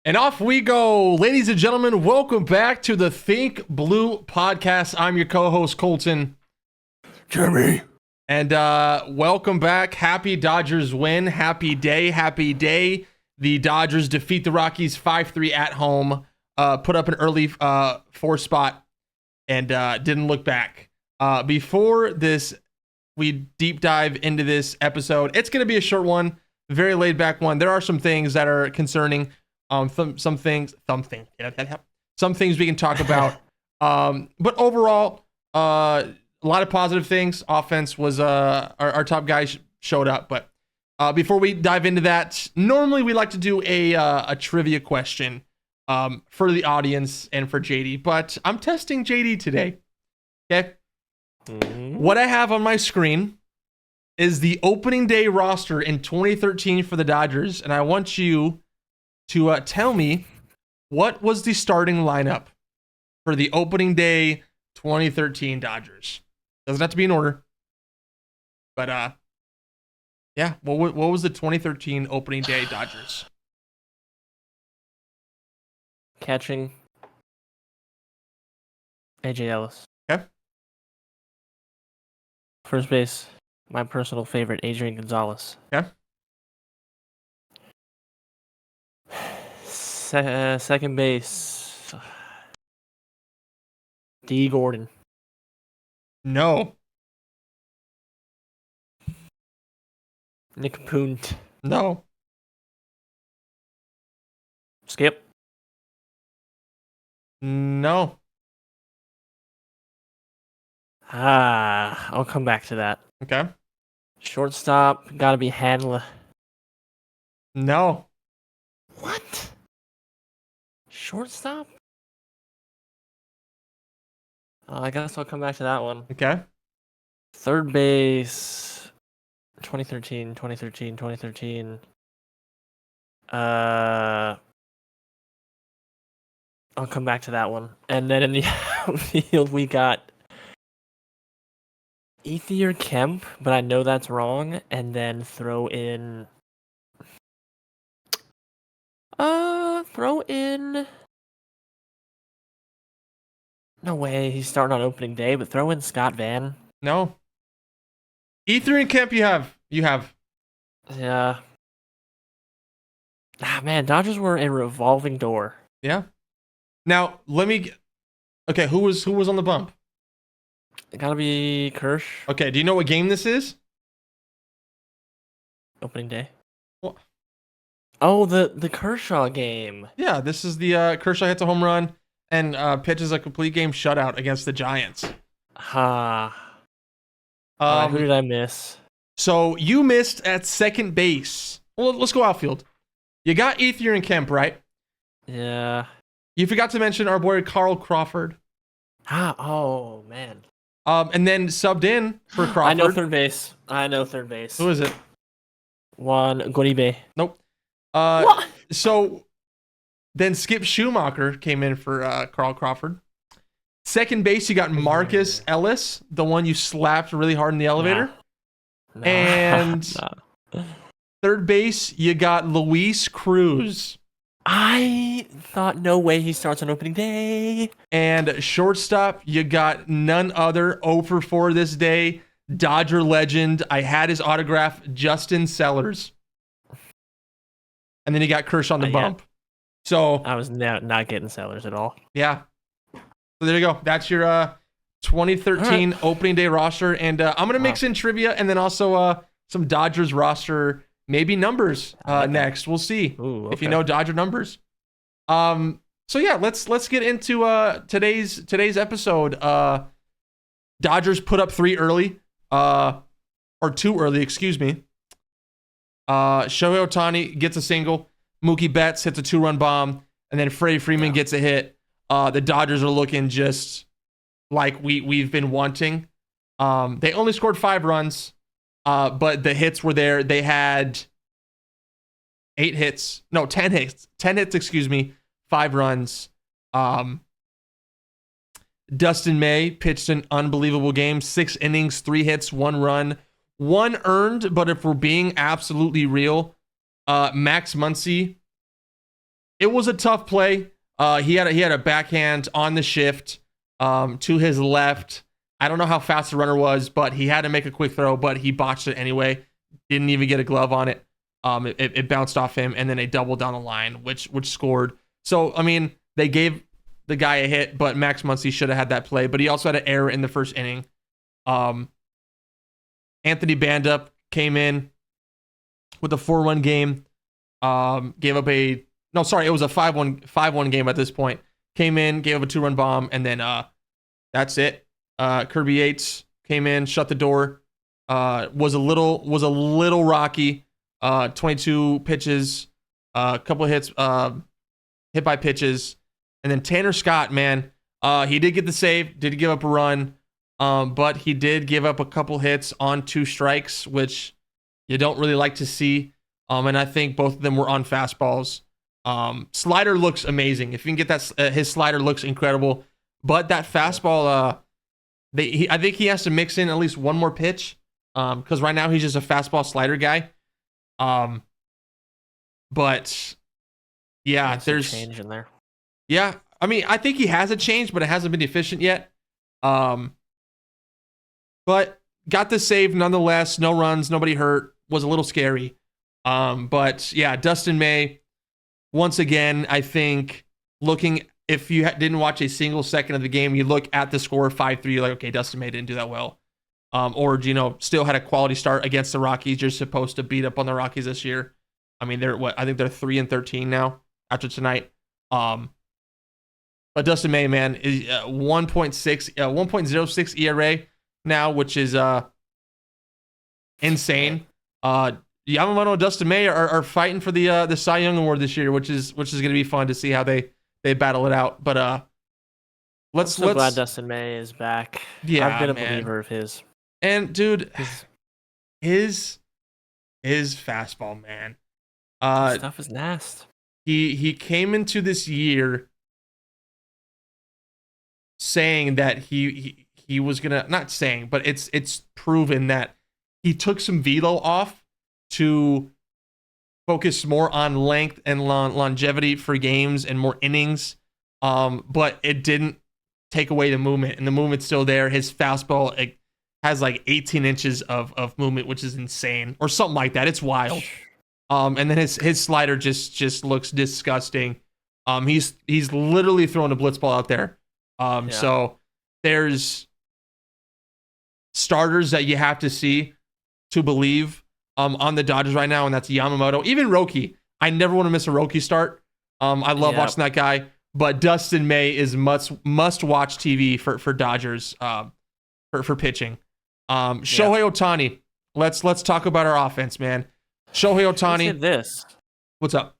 And off we go. Ladies and gentlemen, welcome back to the Think Blue podcast. I'm your co-host, Colton. Jeremy. And welcome back. Happy Dodgers win. Happy day. The Dodgers defeat the Rockies 5-3 at home. Put up an early 4 spot and didn't look back. Before this, we deep dive into this episode. It's going to be a short one, very laid back one. There are some things that are concerning. Some things we can talk about. But overall, a lot of positive things. Offense was our top guys showed up. But before we dive into that, normally we like to do a trivia question for the audience and for JD. But I'm testing JD today. Okay. What I have on my screen is the opening day roster in 2013 for the Dodgers, and I want you to tell me what was the starting lineup for the opening day 2013 Dodgers. Doesn't have to be in order, but yeah. What was the 2013 opening day Dodgers? Catching, AJ Ellis. Okay. First base, my personal favorite, Adrian Gonzalez. Okay. Second base, D. Gordon. No. Nick Punt. No. Skip. No. I'll come back to that. Okay. Shortstop, gotta be Hanley. No. What? Shortstop? I guess I'll come back to that one. Okay. Third base, 2013. I'll come back to that one. And then in the outfield, we got Ethier Kemp, but I know that's wrong. And then throw in... No way, he's starting on opening day, but throw in Scott Van. No. Ether and Kemp you have. Yeah. Man, Dodgers were a revolving door. Yeah. Now, okay, who was on the bump? It gotta be Kirsch. Okay, do you know what game this is? Opening day. What? Oh, the Kershaw game. Yeah, this is the Kershaw hits a home run and pitches a complete game shutout against the Giants. Who did I miss? So you missed at second base. Well, let's go outfield. You got Ethier and Kemp, right? Yeah. You forgot to mention our boy Carl Crawford. Oh, man. And then subbed in for Crawford. I know third base. Who is it? Juan Goribe. Nope. What? So then Skip Schumacher came in for Carl Crawford. Second base, you got Marcus Ellis, the one you slapped really hard in the elevator. Nah. And third base, you got Luis Cruz. I thought no way he starts on opening day. And shortstop, you got none other 0 for 4 this day. Dodger legend. I had his autograph, Justin Sellers. And then you got Kershaw on the bump. So I was not getting Sellers at all. Yeah. So there you go. That's your 2013 opening day roster. And I'm going to mix in trivia and then also some Dodgers roster, maybe numbers next. We'll see. If you know Dodger numbers. So yeah, let's get into today's episode. Dodgers put up 3 early, or 2 early, excuse me. Shohei Ohtani gets a single. Mookie Betts hits a 2-run bomb, and then Freddie Freeman gets a hit. The Dodgers are looking just like we've been wanting. They only scored 5 runs, but the hits were there. They had 10 hits, 5 runs. Dustin May pitched an unbelievable game, 6 innings, 3 hits, 1 run, 1 earned. But if we're being absolutely real, Max Muncy it was a tough play. He had a backhand on the shift to his left. I don't know how fast the runner was, but he had to make a quick throw, but he botched it anyway. Didn't even get a glove on it. It bounced off him, and then they doubled down the line, which scored. So, I mean, they gave the guy a hit, but Max Muncy should have had that play. But he also had an error in the first inning. Anthony Bandup came in with a 4-1 game. Gave up it was a 5-1 game at this point. Came in, gave up a 2-run bomb, and then that's it. Kirby Yates came in, shut the door. Was a little rocky. 22 pitches, a couple of hits, hit by pitches, and then Tanner Scott, man, he did get the save, did give up a run, but he did give up a couple hits on 2 strikes, which you don't really like to see. And I think both of them were on fastballs. Slider looks amazing. If you can get that, his slider looks incredible. But that fastball, I think he has to mix in at least one more pitch. Because right now he's just a fastball slider guy. But yeah, there's change in there. Yeah, I mean, I think he has a change, but it hasn't been efficient yet. But got the save nonetheless. No runs, nobody hurt. Was a little scary. But yeah, Dustin May, once again, I think if you didn't watch a single second of the game, you look at the score 5-3, you're like, okay, Dustin May didn't do that well. Or, still had a quality start against the Rockies. You're supposed to beat up on the Rockies this year. I mean, I think they're 3-13 now after tonight. But Dustin May, man, is 1.06 ERA now, which is insane. Yamamoto and Dustin May are fighting for the Cy Young Award this year, which is going to be fun to see how they battle it out. But I'm glad Dustin May is back. Yeah, I've been a believer of his. And dude, his fastball, man. Stuff is nasty. He came into this year saying that he was gonna, not saying, but it's proven that he took some velo off to focus more on length and longevity for games and more innings. But it didn't take away the movement, and the movement's still there. His fastball, it has like 18 inches of movement, which is insane, or something like that. It's wild. And then his slider just looks disgusting. He's literally throwing a blitz ball out there. So there's starters that you have to see to believe on the Dodgers right now, and that's Yamamoto. Even Roki. I never want to miss a Roki start. I love watching that guy. But Dustin May is must watch TV for Dodgers for pitching. Shohei Ohtani. Let's talk about our offense, man. Shohei Ohtani. This. What's up?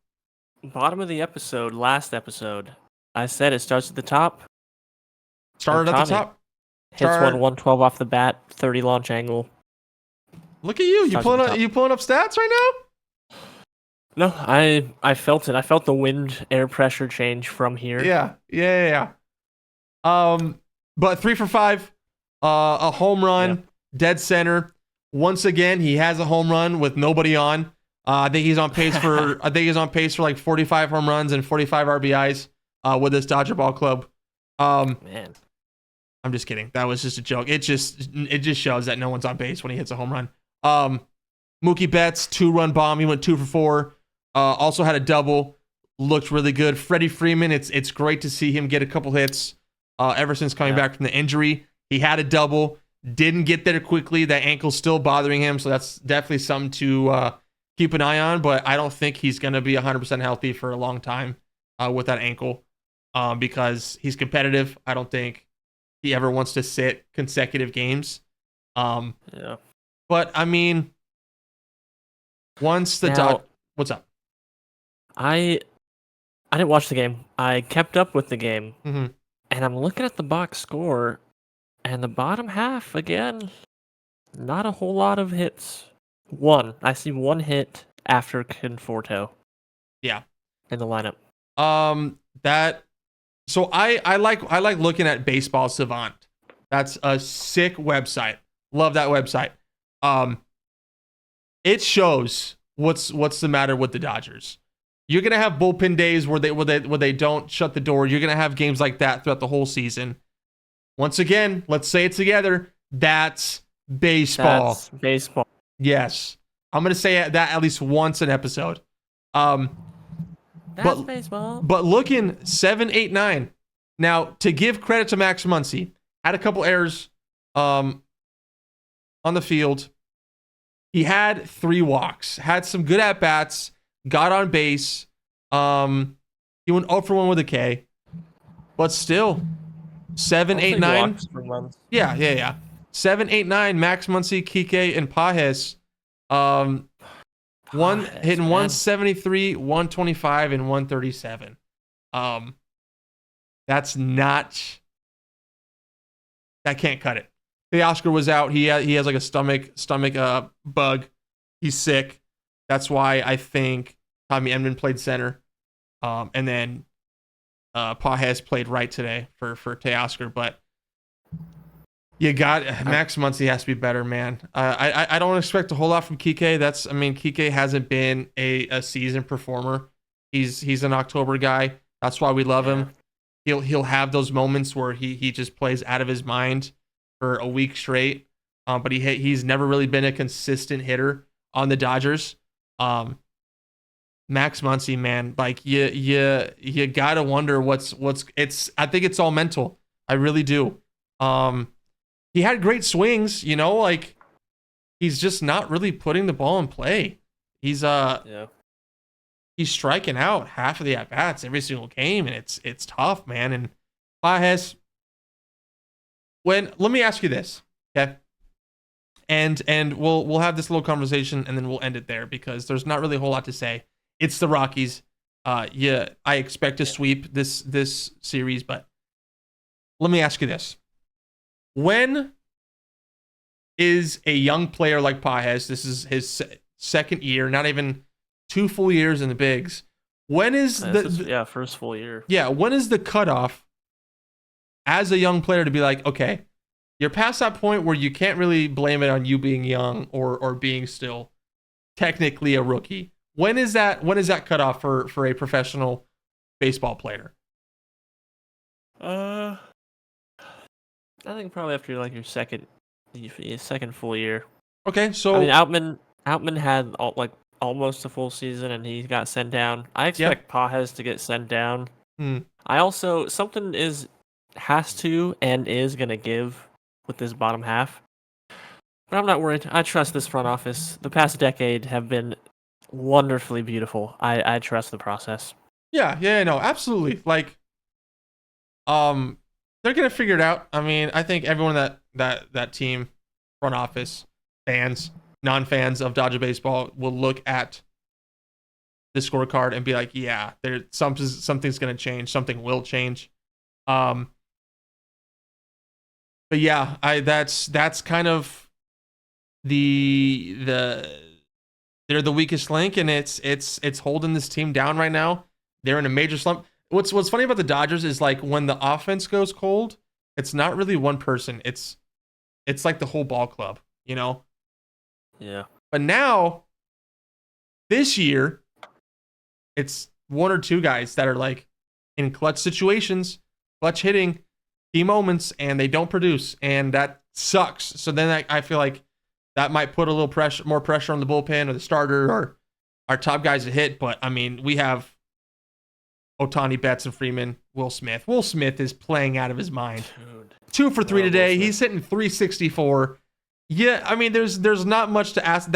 Bottom of the episode, last episode, I said it starts at the top. Started at the top. Hits 112 off the bat, 30 launch angle. Look at you. You pulling up stats right now? No, I felt it. I felt the wind air pressure change from here. Yeah. But 3 for 5, a home run, dead center. Once again, he has a home run with nobody on. I think he's on pace for like 45 home runs and 45 RBIs with this Dodger ball club. Man, I'm just kidding. That was just a joke. It just shows that no one's on base when he hits a home run. Mookie Betts, 2-run bomb. He went 2 for 4. Also had a double. Looked really good. Freddie Freeman, it's great to see him get a couple hits ever since coming back from the injury. He had a double. Didn't get there quickly. That ankle's still bothering him, so that's definitely something to keep an eye on. But I don't think he's going to be 100% healthy for a long time with that ankle because he's competitive. I don't think he ever wants to sit consecutive games. But, I mean, once the what's up? I didn't watch the game. I kept up with the game, and I'm looking at the box score, and the bottom half, again, not a whole lot of hits. I see one hit after Conforto. Yeah. In the lineup. So I like looking at Baseball Savant. That's a sick website. Love that website. It shows what's the matter with the Dodgers. You're gonna have bullpen days where they don't shut the door. You're gonna have games like that throughout the whole season. Once again, let's say it together. That's baseball. That's baseball. Yes, I'm gonna say that at least once an episode. That's but baseball. but looking 7, 8, 9. Now to give credit to Max Muncy, had a couple errors on the field. He had 3 walks, had some good at bats, got on base. He went 0 for 1 with a K, but still 7, 8, 9. Yeah. 7, 8, 9. Max Muncy, Kike, and Pages. One hitting 173, 125, and 137. That's not. That can't cut it. Teoscar was out. He has like a stomach bug. He's sick. That's why I think Tommy Edman played center. And then Pages played right today for Teoscar. But you got Max Muncy has to be better, man. I don't expect a whole lot from Kike. Kike hasn't been a seasoned performer. He's an October guy. That's why we love him. He'll have those moments where he just plays out of his mind for a week straight. But he's never really been a consistent hitter on the Dodgers. Max Muncy, man, like you gotta wonder what's it's. I think it's all mental. I really do. He had great swings, like he's just not really putting the ball in play. He's striking out half of the at bats every single game, and it's tough, man. And Pages, let me ask you this, okay? And we'll have this little conversation and then we'll end it there because there's not really a whole lot to say. It's the Rockies. I expect to sweep this series, but let me ask you this. When is a young player like Pages, this is his second year, not even 2 full years in the bigs. When is first full year. Yeah, when is the cutoff as a young player to be like, okay, you're past that point where you can't really blame it on you being young or being still technically a rookie. When is that cutoff for a professional baseball player? I think probably after like your second full year. Okay, so Outman had almost a full season and he got sent down. I expect Pages to get sent down. I also something has to and is gonna give with this bottom half. But I'm not worried. I trust this front office. The past decade have been wonderfully beautiful. I trust the process. Yeah, no, absolutely. Like, they're gonna figure it out. I mean, I think everyone that team, front office, fans, non-fans of Dodger baseball will look at the scorecard and be like, yeah, something's gonna change. Something will change. But yeah, that's kind of they're the weakest link, and it's holding this team down right now. They're in a major slump. What's funny about the Dodgers is like when the offense goes cold, it's not really one person. It's like the whole ball club, Yeah. But now, this year, it's 1 or 2 guys that are like in clutch situations, clutch hitting, key moments, and they don't produce, and that sucks. So then I feel like that might put a little more pressure on the bullpen or the starter or our top guys to hit. But I mean, we have Ohtani, Betts, and Freeman, Will Smith. Will Smith is playing out of his mind. Dude. 2 for 3 today. He's hitting 364. Yeah, I mean, there's not much to ask.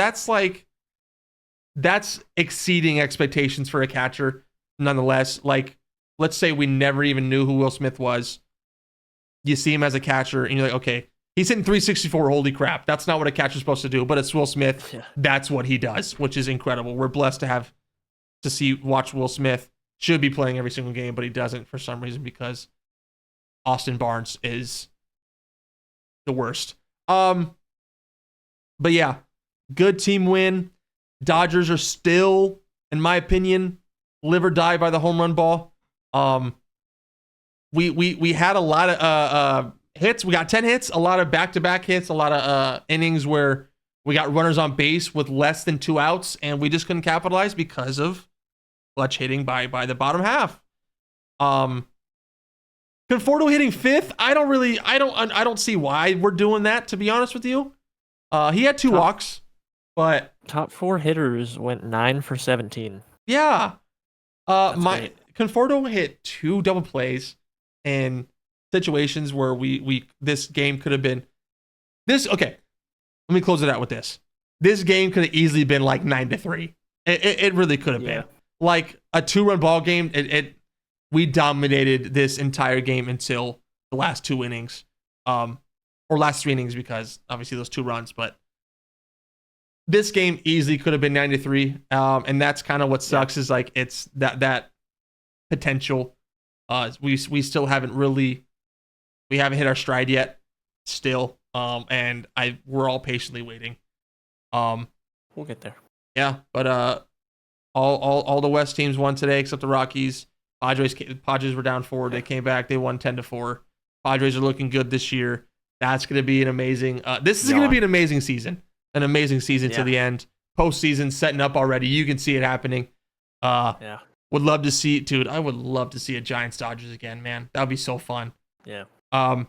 That's exceeding expectations for a catcher. Nonetheless, like, let's say we never even knew who Will Smith was. You see him as a catcher, and you're like, okay, he's hitting 364. Holy crap. That's not what a catcher's supposed to do, but it's Will Smith. Yeah. That's what he does, which is incredible. We're blessed to watch Will Smith. Should be playing every single game, but he doesn't for some reason because Austin Barnes is the worst. But yeah, good team win. Dodgers are still, in my opinion, live or die by the home run ball. We had a lot of hits. We got 10 hits, a lot of back-to-back hits, a lot of innings where we got runners on base with less than 2 outs, and we just couldn't capitalize because of clutch hitting by the bottom half. Conforto hitting 5th. I don't see why we're doing that, to be honest with you. He had 2 walks, but top 4 hitters went 9 for 17. Yeah. Great. Conforto hit 2 double plays in situations where we this game could have been this. Okay, let me close it out with this. This game could have easily been like 9-3. It really could have been like a 2-run ball game. We dominated this entire game until the last 2 innings, or last 3 innings, because obviously those 2 runs. But this game easily could have been 9-3, and that's kind of what sucks. Is like it's that potential. We still haven't hit our stride yet, still. And we're all patiently waiting. We'll get there. Yeah, but all the West teams won today except the Rockies. Padres were down 4. They came back. They won 10-4. Padres are looking good this year. That's going to be an amazing. This is going to be an amazing season. An amazing season to the end. Postseason setting up already. You can see it happening. Would love to see it, dude. I would love to see a Giants Dodgers again, man. That would be so fun. Yeah. But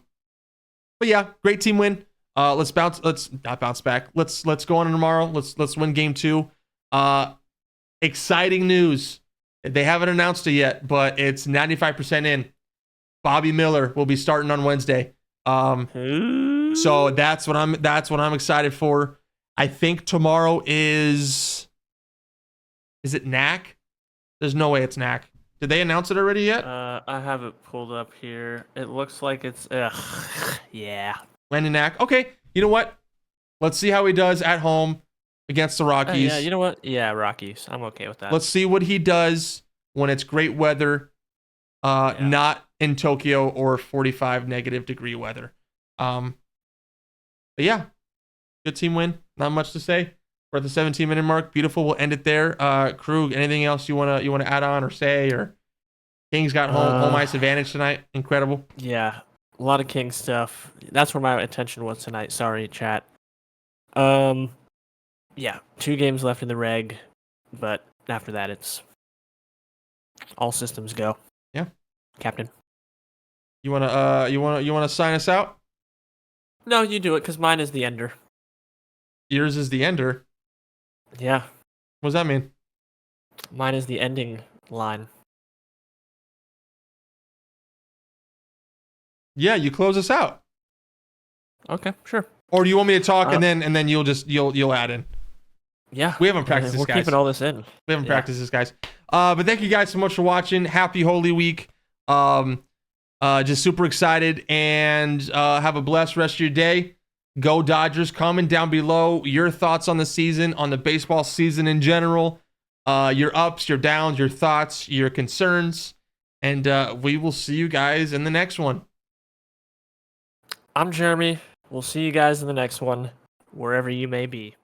yeah, great team win. Let's not bounce back. Let's go on tomorrow. Let's win game 2. Exciting news. They haven't announced it yet, but it's 95% in. Bobby Miller will be starting on Wednesday. So that's what I'm excited for. I think tomorrow is it Knack? There's no way it's Knack. Did they announce it already yet? I have it pulled up here. It looks like it's yeah. Landon Knack. Okay, you know what? Let's see how he does at home against the Rockies. Yeah, you know what? Yeah, Rockies. I'm okay with that. Let's see what he does when it's great weather, not in Tokyo or 45 negative degree weather. But yeah, good team win. Not much to say. We're at the 17-minute mark. Beautiful. We'll end it there. Krug, anything else you wanna add on or say? Or Kings got home ice advantage tonight. Incredible. Yeah, a lot of Kings stuff. That's where my attention was tonight. Sorry, chat. Yeah, 2 games left in the reg, but after that, it's all systems go. Yeah, Captain. You wanna sign us out? No, you do it, because mine is the ender. Yours is the ender. Yeah. What does that mean? Mine is the ending line. Yeah, you close us out. Okay, sure. Or do you want me to talk and then you'll add in? Yeah. We haven't practiced this, guys. We're keeping all this in. We haven't practiced this, guys. But thank you guys so much for watching. Happy Holy Week. Just super excited, and have a blessed rest of your day. Go Dodgers. Comment down below your thoughts on the season, on the baseball season in general. Your ups, your downs, your thoughts, your concerns. And we will see you guys in the next one. I'm Jeremy. We'll see you guys in the next one, wherever you may be.